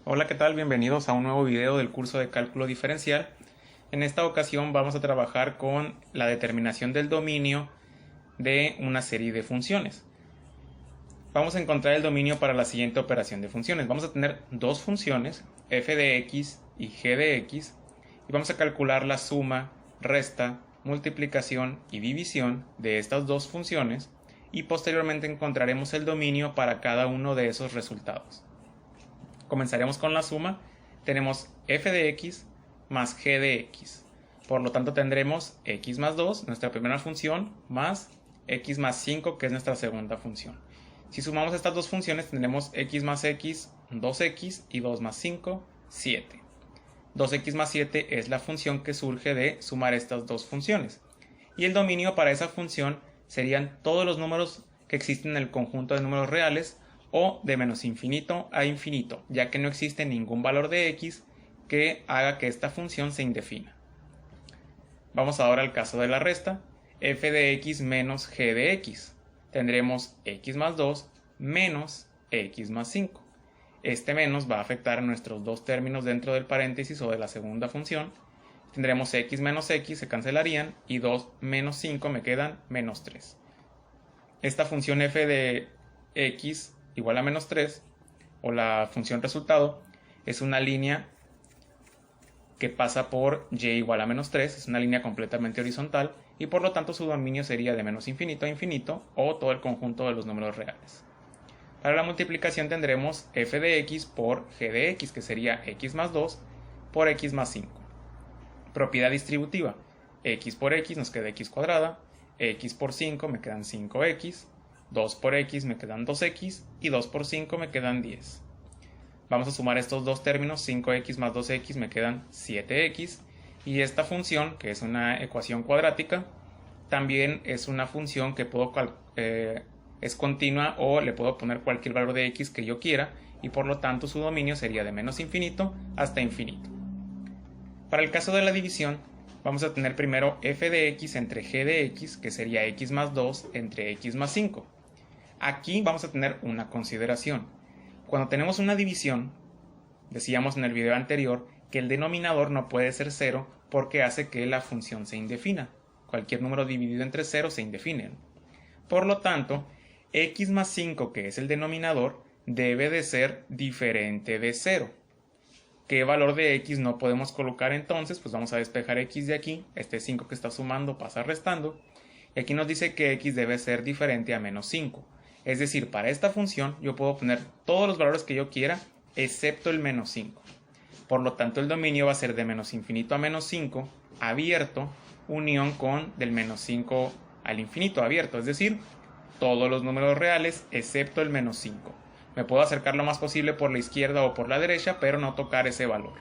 Hola, ¿qué tal? Bienvenidos a un nuevo video del curso de cálculo diferencial. En esta ocasión vamos a trabajar con la determinación del dominio de una serie de funciones. Vamos a encontrar el dominio para la siguiente operación de funciones. Vamos a tener dos funciones, f de x y g de x, y vamos a calcular la suma, resta, multiplicación y división de estas dos funciones, y posteriormente encontraremos el dominio para cada uno de esos resultados. Comenzaremos con la suma. Tenemos f de x más g de x. Por lo tanto tendremos x más 2, nuestra primera función, más x más 5, que es nuestra segunda función. Si sumamos estas dos funciones tendremos x más x, 2x, y 2 más 5, 7. 2x más 7 es la función que surge de sumar estas dos funciones. Y el dominio para esa función serían todos los números que existen en el conjunto de números reales, o de menos infinito a infinito, ya que no existe ningún valor de x que haga que esta función se indefina. Vamos ahora al caso de la resta. F de x menos g de x. Tendremos x más 2 menos x más 5. Este menos va a afectar a nuestros dos términos dentro del paréntesis o de la segunda función. Tendremos x menos x, se cancelarían, y 2 menos 5 me quedan menos 3. Esta función f de x igual a menos 3, o la función resultado, es una línea que pasa por y igual a menos 3, es una línea completamente horizontal, y por lo tanto su dominio sería de menos infinito a infinito, o todo el conjunto de los números reales. Para la multiplicación tendremos f de x por g de x, que sería x más 2 por x más 5. Propiedad distributiva: x por x nos queda x cuadrada, x por 5 me quedan 5x, 2 por x me quedan 2x, y 2 por 5 me quedan 10. Vamos a sumar estos dos términos, 5x más 2x me quedan 7x, y esta función, que es una ecuación cuadrática, también es una función que es continua, o le puedo poner cualquier valor de x que yo quiera, y por lo tanto su dominio sería de menos infinito hasta infinito. Para el caso de la división, vamos a tener primero f de x entre g de x, que sería x más 2 entre x más 5. Aquí vamos a tener una consideración. Cuando tenemos una división, decíamos en el video anterior que el denominador no puede ser 0 porque hace que la función se indefina. Cualquier número dividido entre 0 se indefine. Por lo tanto, x más 5, que es el denominador, debe de ser diferente de 0. ¿Qué valor de x no podemos colocar entonces? Pues vamos a despejar x de aquí. Este 5 que está sumando pasa restando. Y aquí nos dice que x debe ser diferente a menos 5. Es decir, para esta función yo puedo poner todos los valores que yo quiera, excepto el menos 5. Por lo tanto, el dominio va a ser de menos infinito a menos 5, abierto, unión con del menos 5 al infinito, abierto. Es decir, todos los números reales, excepto el menos 5. Me puedo acercar lo más posible por la izquierda o por la derecha, pero no tocar ese valor.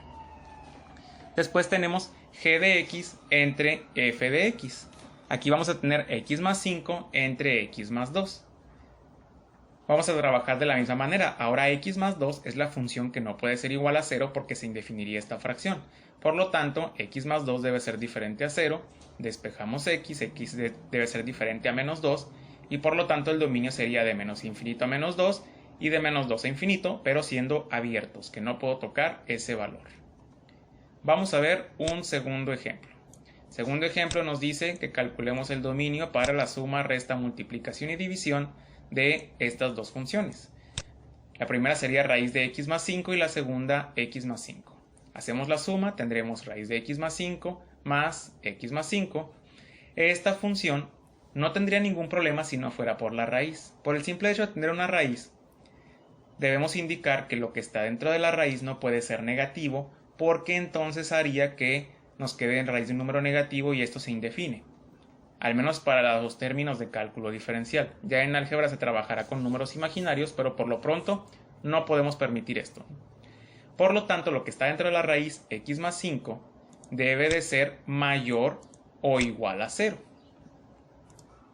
Después tenemos g de x entre f de x. Aquí vamos a tener x más 5 entre x más 2. Vamos a trabajar de la misma manera. Ahora x más 2 es la función que no puede ser igual a 0 porque se indefiniría esta fracción. Por lo tanto, x más 2 debe ser diferente a 0. Despejamos x debe ser diferente a menos 2. Y por lo tanto el dominio sería de menos infinito a menos 2 y de menos 2 a infinito, pero siendo abiertos, que no puedo tocar ese valor. Vamos a ver un segundo ejemplo. Segundo ejemplo nos dice que calculemos el dominio para la suma, resta, multiplicación y división de estas dos funciones. La primera sería raíz de x más 5 y la segunda x más 5. Hacemos la suma, tendremos raíz de x más 5 más x más 5. Esta función no tendría ningún problema si no fuera por la raíz. Por el simple hecho de tener una raíz, debemos indicar que lo que está dentro de la raíz no puede ser negativo, porque entonces haría que nos quede en raíz de un número negativo y esto se indefine. Al menos para los términos de cálculo diferencial. Ya en álgebra se trabajará con números imaginarios, pero por lo pronto no podemos permitir esto. Por lo tanto, lo que está dentro de la raíz x más 5 debe de ser mayor o igual a 0.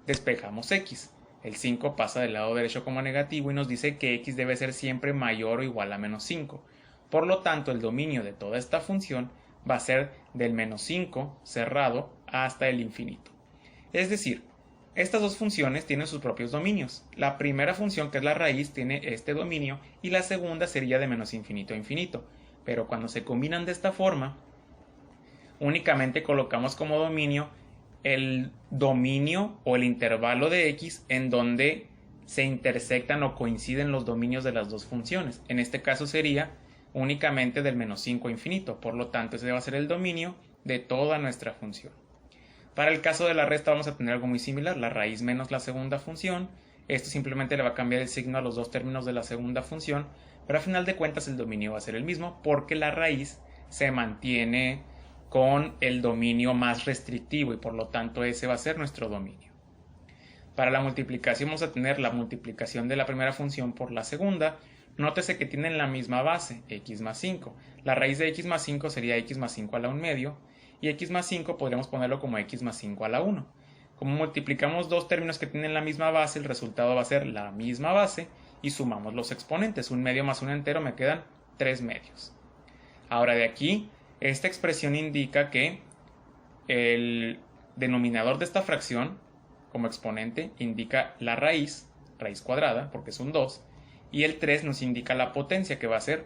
Despejamos x. El 5 pasa del lado derecho como negativo y nos dice que x debe ser siempre mayor o igual a menos 5. Por lo tanto, el dominio de toda esta función va a ser del menos 5 cerrado hasta el infinito. Es decir, Estas dos funciones tienen sus propios dominios. La primera función, que es la raíz, tiene este dominio y la segunda sería de menos infinito a infinito. Pero cuando se combinan de esta forma, únicamente colocamos como dominio el dominio o el intervalo de x en donde se intersectan o coinciden los dominios de las dos funciones. En este caso sería únicamente del menos 5 a infinito. Por lo tanto, ese va a ser el dominio de toda nuestra función. Para el caso de la resta vamos a tener algo muy similar, la raíz menos la segunda función. Esto simplemente le va a cambiar el signo a los dos términos de la segunda función, pero a final de cuentas el dominio va a ser el mismo porque la raíz se mantiene con el dominio más restrictivo y por lo tanto ese va a ser nuestro dominio. Para la multiplicación vamos a tener la multiplicación de la primera función por la segunda. Nótese que tienen la misma base, x más 5. La raíz de x más 5 sería x más 5 a la 1 medio. Y x más 5 podríamos ponerlo como x más 5 a la 1. Como multiplicamos dos términos que tienen la misma base, el resultado va a ser la misma base y sumamos los exponentes. 1 medio más 1 entero me quedan 3 medios. Ahora de aquí, esta expresión indica que el denominador de esta fracción, como exponente, indica la raíz cuadrada, porque es un 2, y el 3 nos indica la potencia, que va a ser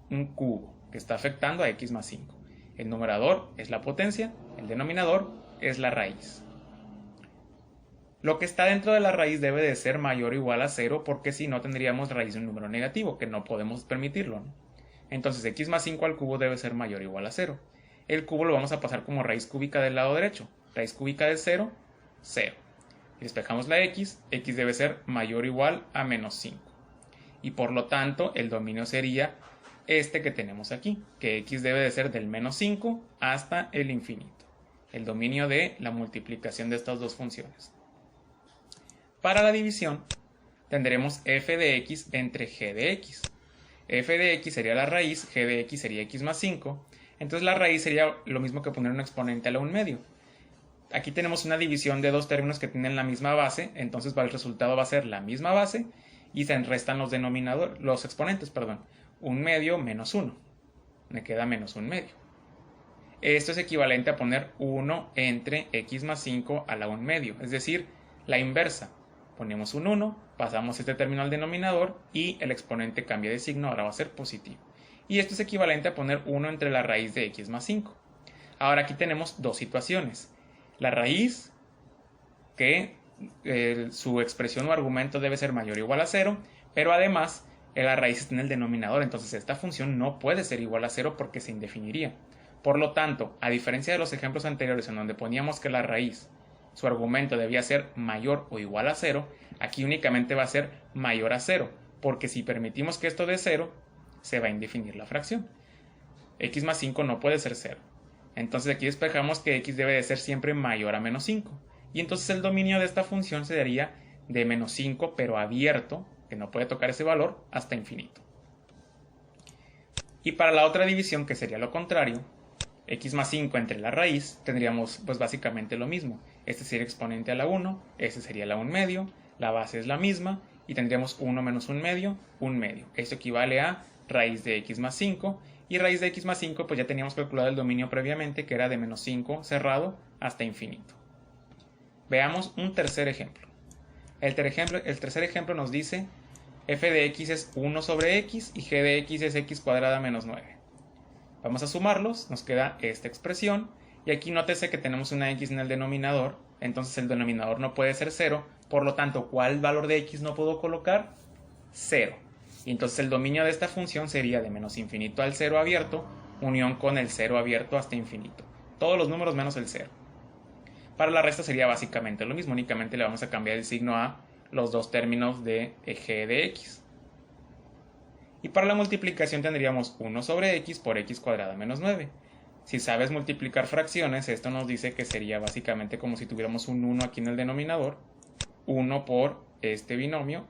un cubo, que está afectando a x más 5. El numerador es la potencia, el denominador es la raíz. Lo que está dentro de la raíz debe de ser mayor o igual a 0 porque si no tendríamos raíz de un número negativo, que no podemos permitirlo, ¿no? Entonces x más 5 al cubo debe ser mayor o igual a 0. El cubo lo vamos a pasar como raíz cúbica del lado derecho. Raíz cúbica de 0, 0. Y despejamos la x debe ser mayor o igual a menos 5. Y por lo tanto el dominio sería este que tenemos aquí, que x debe de ser del menos 5 hasta el infinito, el dominio de la multiplicación de estas dos funciones. Para la división tendremos f de x entre g de x. F de x sería la raíz, g de x sería x más 5, entonces la raíz sería lo mismo que poner un exponente a la 1 medio. Aquí tenemos una división de dos términos que tienen la misma base, entonces el resultado va a ser la misma base y se restan los exponentes, 1 medio menos 1. Me queda menos 1 medio. Esto es equivalente a poner 1 entre x más 5 a la 1 medio, es decir, la inversa. Ponemos un 1, pasamos este término al denominador y el exponente cambia de signo, ahora va a ser positivo. Y esto es equivalente a poner 1 entre la raíz de x más 5. Ahora aquí tenemos dos situaciones. La raíz, que su expresión o argumento debe ser mayor o igual a 0, pero además la raíz está en el denominador, entonces esta función no puede ser igual a 0 porque se indefiniría. Por lo tanto, a diferencia de los ejemplos anteriores en donde poníamos que la raíz, su argumento debía ser mayor o igual a 0, aquí únicamente va a ser mayor a 0, porque si permitimos que esto dé 0, se va a indefinir la fracción. X más 5 no puede ser 0. Entonces aquí despejamos que x debe de ser siempre mayor a menos 5. Y entonces el dominio de esta función sería de menos 5, pero abierto, que no puede tocar ese valor, hasta infinito. Y para la otra división, que sería lo contrario, x más 5 entre la raíz, tendríamos pues básicamente lo mismo. Este sería exponente a la 1, este sería la 1 medio, la base es la misma, y tendríamos 1 menos 1 medio, 1 medio. Esto equivale a raíz de x más 5, y raíz de x más 5 pues ya teníamos calculado el dominio previamente, que era de menos 5 cerrado hasta infinito. Veamos un tercer ejemplo. El tercer ejemplo nos dice f de x es 1 sobre x y g de x es x cuadrada menos 9. Vamos a sumarlos, nos queda esta expresión y aquí nótese que tenemos una x en el denominador, entonces el denominador no puede ser 0, por lo tanto, ¿cuál valor de x no puedo colocar? 0. Y entonces el dominio de esta función sería de menos infinito al 0 abierto, unión con el 0 abierto hasta infinito. Todos los números menos el 0. Para la resta sería básicamente lo mismo, únicamente le vamos a cambiar el signo a los dos términos de g de x. Y para la multiplicación tendríamos 1 sobre x por x cuadrada menos 9. Si sabes multiplicar fracciones, esto nos dice que sería básicamente como si tuviéramos un 1 aquí en el denominador, 1 por este binomio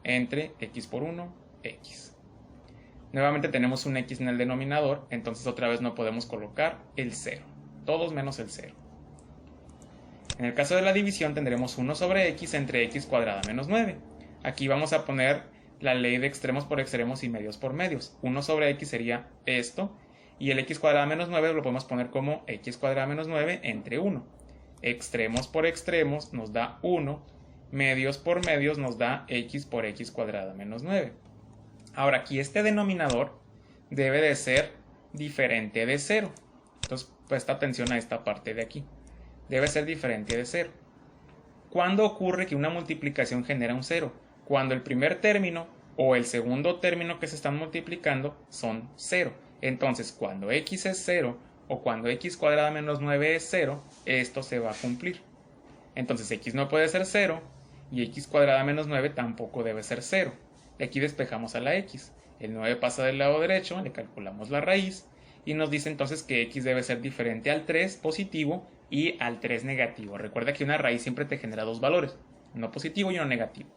entre x por 1, x. Nuevamente tenemos un x en el denominador, entonces otra vez no podemos colocar el 0, todos menos el 0. En el caso de la división tendremos 1 sobre x entre x cuadrada menos 9. Aquí vamos a poner la ley de extremos por extremos y medios por medios. 1 sobre x sería esto, y el x cuadrada menos 9 lo podemos poner como x cuadrada menos 9 entre 1. extremos por extremos nos da 1, medios por medios nos da x por x cuadrada menos 9. Ahora aquí este denominador debe de ser diferente de 0. Entonces presta atención a esta parte de aquí. Debe ser diferente de 0. ¿Cuándo ocurre que una multiplicación genera un 0? Cuando el primer término o el segundo término que se están multiplicando son 0. Entonces cuando x es 0 o cuando x cuadrada menos 9 es 0, esto se va a cumplir. Entonces x no puede ser 0 y x cuadrada menos 9 tampoco debe ser 0. Y aquí despejamos a la x. El 9 pasa del lado derecho, le calculamos la raíz y nos dice entonces que x debe ser diferente al 3 positivo y al 3 negativo. Recuerda que una raíz siempre te genera dos valores, uno positivo y uno negativo.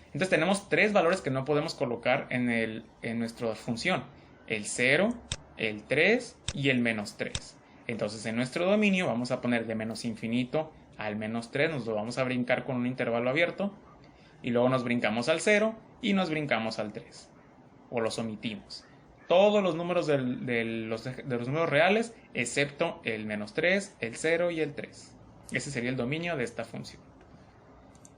Entonces tenemos tres valores que no podemos colocar en nuestra función: el 0, el 3 y el menos 3. Entonces en nuestro dominio vamos a poner de menos infinito al menos 3, nos lo vamos a brincar con un intervalo abierto y luego nos brincamos al 0 y nos brincamos al 3, o los omitimos. Todos los números de los números reales excepto el menos 3, el 0 y el 3. Ese sería el dominio de esta función.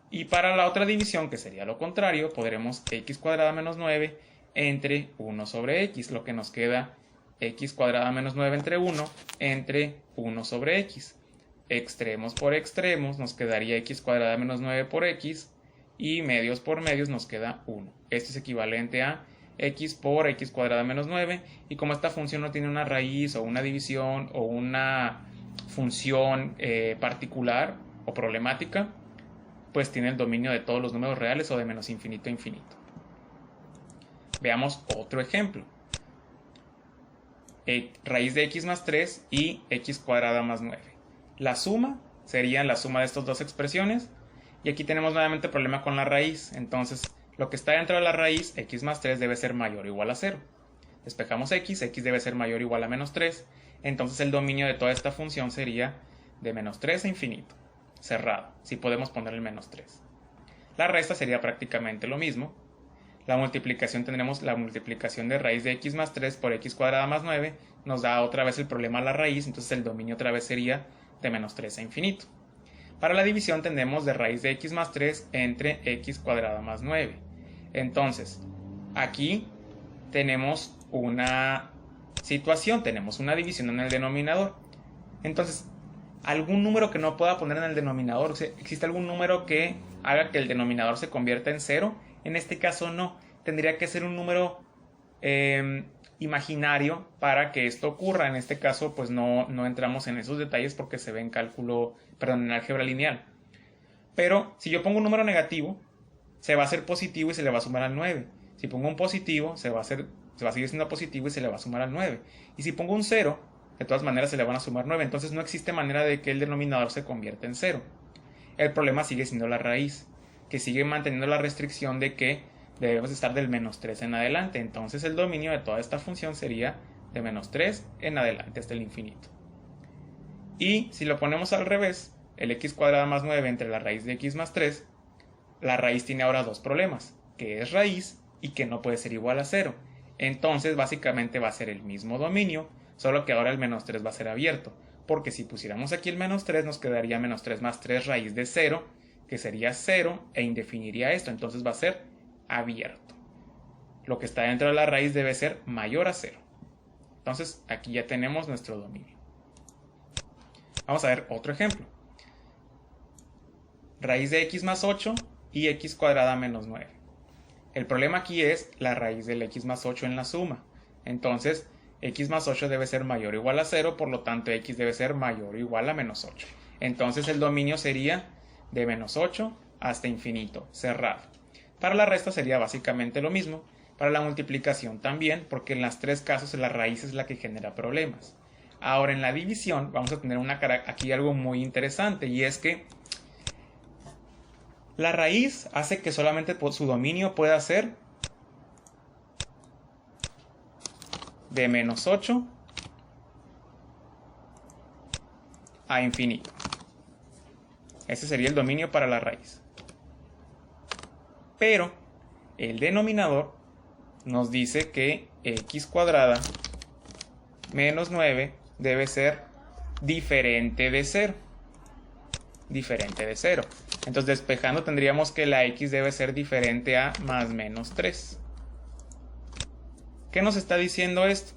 Y para la otra división, que sería lo contrario, podremos x cuadrada menos 9 entre 1 sobre x, lo que nos queda x cuadrada menos 9 entre 1 entre 1 sobre x. Extremos por extremos nos quedaría x cuadrada menos 9 por x y medios por medios nos queda 1. Esto es equivalente a x por x cuadrada menos 9, y como esta función no tiene una raíz o una división o una función particular o problemática, pues tiene el dominio de todos los números reales o de menos infinito a infinito. Veamos otro ejemplo. Raíz de x más 3 y x cuadrada más 9. La suma sería la suma de estas dos expresiones, y aquí tenemos nuevamente problema con la raíz. Entonces lo que está dentro de la raíz, x más 3, debe ser mayor o igual a 0. Despejamos x debe ser mayor o igual a menos 3. Entonces el dominio de toda esta función sería de menos 3 a infinito, cerrado, si podemos poner el menos 3. La resta sería prácticamente lo mismo. La multiplicación, tendremos la multiplicación de raíz de x más 3 por x cuadrada más 9, nos da otra vez el problema a la raíz, entonces el dominio otra vez sería de menos 3 a infinito. Para la división tendremos de raíz de x más 3 entre x cuadrada más 9. Entonces, aquí tenemos una situación, tenemos una división en el denominador. Entonces, algún número que no pueda poner en el denominador, ¿existe algún número que haga que el denominador se convierta en 0? En este caso no, tendría que ser un número imaginario para que esto ocurra. En este caso pues no entramos en esos detalles porque se ve en álgebra lineal. Pero si yo pongo un número negativo, se va a hacer positivo y se le va a sumar al 9. Si pongo un positivo, se va a seguir siendo positivo y se le va a sumar al 9. Y si pongo un 0, de todas maneras se le van a sumar 9. Entonces no existe manera de que el denominador se convierta en 0. El problema sigue siendo la raíz, que sigue manteniendo la restricción de que debemos estar del menos 3 en adelante. Entonces el dominio de toda esta función sería de menos 3 en adelante hasta el infinito. Y si lo ponemos al revés, el x cuadrada más 9 entre la raíz de x más 3, la raíz tiene ahora dos problemas, que es raíz y que no puede ser igual a 0. Entonces básicamente va a ser el mismo dominio, solo que ahora el menos 3 va a ser abierto, porque si pusiéramos aquí el menos 3 nos quedaría menos 3 más 3 raíz de 0, que sería 0 e indefiniría esto, entonces va a ser abierto. Lo que está dentro de la raíz debe ser mayor a 0. Entonces aquí ya tenemos nuestro dominio. Vamos a ver otro ejemplo. Raíz de x más 8 y x cuadrada menos 9. El problema aquí es la raíz del x más 8 en la suma. Entonces x más 8 debe ser mayor o igual a 0, por lo tanto x debe ser mayor o igual a menos 8. Entonces el dominio sería de menos 8 hasta infinito, cerrado. Para la resta sería básicamente lo mismo. Para la multiplicación también, porque en los tres casos la raíz es la que genera problemas. Ahora en la división vamos a tener aquí algo muy interesante, y es que la raíz hace que solamente su dominio pueda ser de menos 8 a infinito. Ese sería el dominio para la raíz. Pero el denominador nos dice que x cuadrada menos 9 debe ser diferente de 0. diferente de 0. Entonces despejando tendríamos que la x debe ser diferente a más menos 3. ¿Qué nos está diciendo esto?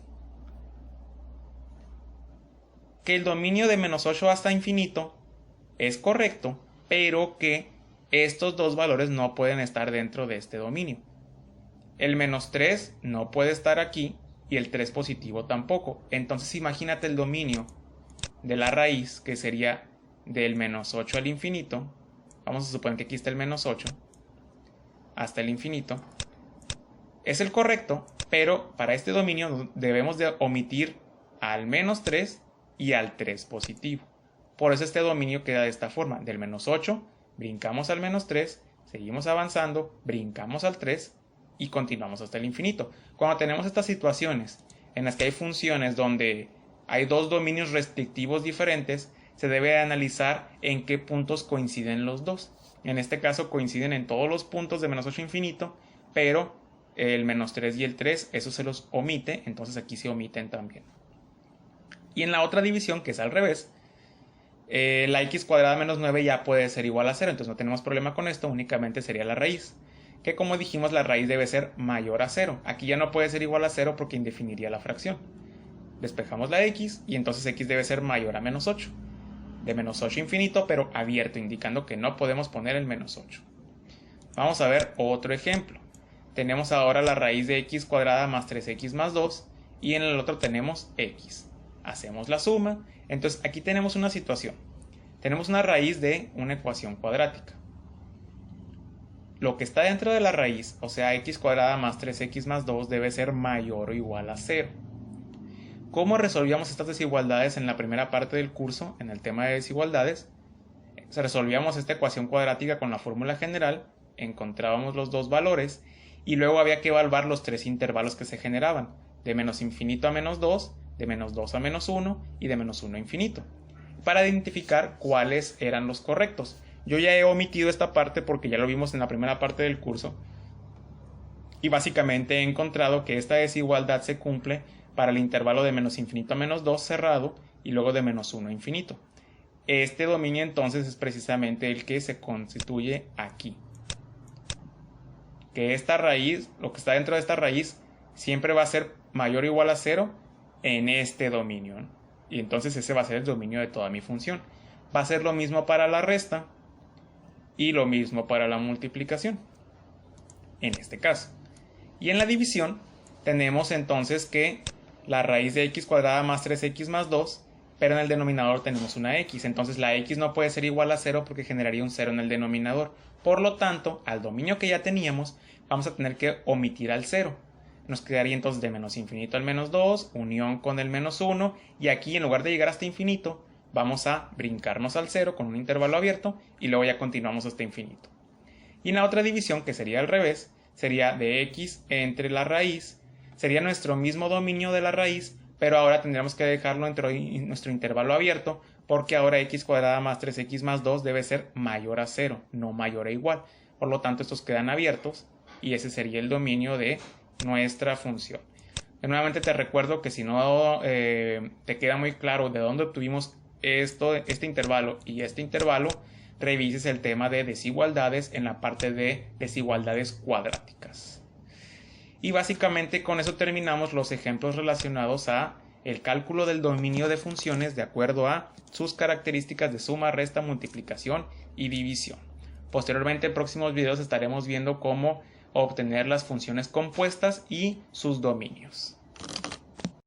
Que el dominio de menos 8 hasta infinito es correcto, pero que estos dos valores no pueden estar dentro de este dominio. El menos 3 no puede estar aquí y el 3 positivo tampoco. Entonces imagínate el dominio de la raíz, que sería del menos 8 al infinito. Vamos a suponer que aquí está el menos 8 hasta el infinito. Es el correcto, pero para este dominio debemos de omitir al menos 3 y al 3 positivo. Por eso este dominio queda de esta forma: del menos 8, brincamos al menos 3, seguimos avanzando, brincamos al 3 y continuamos hasta el infinito. Cuando tenemos estas situaciones en las que hay funciones donde hay dos dominios restrictivos diferentes, se debe analizar en qué puntos coinciden los dos. En este caso coinciden en todos los puntos de menos 8 a infinito, pero el menos 3 y el 3, eso se los omite, entonces aquí se omiten también. Y en la otra división, que es al revés, la x cuadrada menos 9 ya puede ser igual a 0, entonces no tenemos problema con esto, únicamente sería la raíz, que como dijimos la raíz debe ser mayor a 0. Aquí ya no puede ser igual a 0 porque indefiniría la fracción. Despejamos la x y entonces x debe ser mayor a menos 8. De menos 8 a infinito, pero abierto, indicando que no podemos poner el menos 8. Vamos a ver otro ejemplo. Tenemos ahora la raíz de x cuadrada más 3x más 2 y en el otro tenemos x. Hacemos la suma. Entonces aquí tenemos una situación. Tenemos una raíz de una ecuación cuadrática. Lo que está dentro de la raíz, o sea x cuadrada más 3x más 2, debe ser mayor o igual a 0. ¿Cómo resolvíamos estas desigualdades en la primera parte del curso, en el tema de desigualdades? Resolvíamos esta ecuación cuadrática con la fórmula general, encontrábamos los dos valores y luego había que evaluar los tres intervalos que se generaban, de menos infinito a menos 2, de menos 2 a menos 1 y de menos 1 a infinito, para identificar cuáles eran los correctos. Yo ya he omitido esta parte porque ya lo vimos en la primera parte del curso y básicamente he encontrado que esta desigualdad se cumple para el intervalo de menos infinito a menos 2 cerrado y luego de menos 1 a infinito. Este dominio entonces es precisamente el que se constituye aquí. Que esta raíz, lo que está dentro de esta raíz, siempre va a ser mayor o igual a 0 en este dominio, ¿no? Y entonces ese va a ser el dominio de toda mi función. Va a ser lo mismo para la resta y lo mismo para la multiplicación, en este caso. Y en la división tenemos entonces que la raíz de x cuadrada más 3x más 2, pero en el denominador tenemos una x. Entonces la x no puede ser igual a 0 porque generaría un 0 en el denominador. Por lo tanto, al dominio que ya teníamos, vamos a tener que omitir al 0. Nos quedaría entonces de menos infinito al menos 2, unión con el menos 1, y aquí en lugar de llegar hasta infinito, vamos a brincarnos al 0 con un intervalo abierto y luego ya continuamos hasta infinito. Y en la otra división, que sería al revés, sería de x entre la raíz, sería nuestro mismo dominio de la raíz, pero ahora tendríamos que dejarlo en nuestro intervalo abierto, porque ahora x cuadrada más 3x más 2 debe ser mayor a 0, no mayor a igual. Por lo tanto, estos quedan abiertos y ese sería el dominio de nuestra función. Nuevamente te recuerdo que si no te queda muy claro de dónde obtuvimos este intervalo y este intervalo, revises el tema de desigualdades en la parte de desigualdades cuadráticas. Y básicamente con eso terminamos los ejemplos relacionados a el cálculo del dominio de funciones de acuerdo a sus características de suma, resta, multiplicación y división. Posteriormente en próximos videos estaremos viendo cómo obtener las funciones compuestas y sus dominios.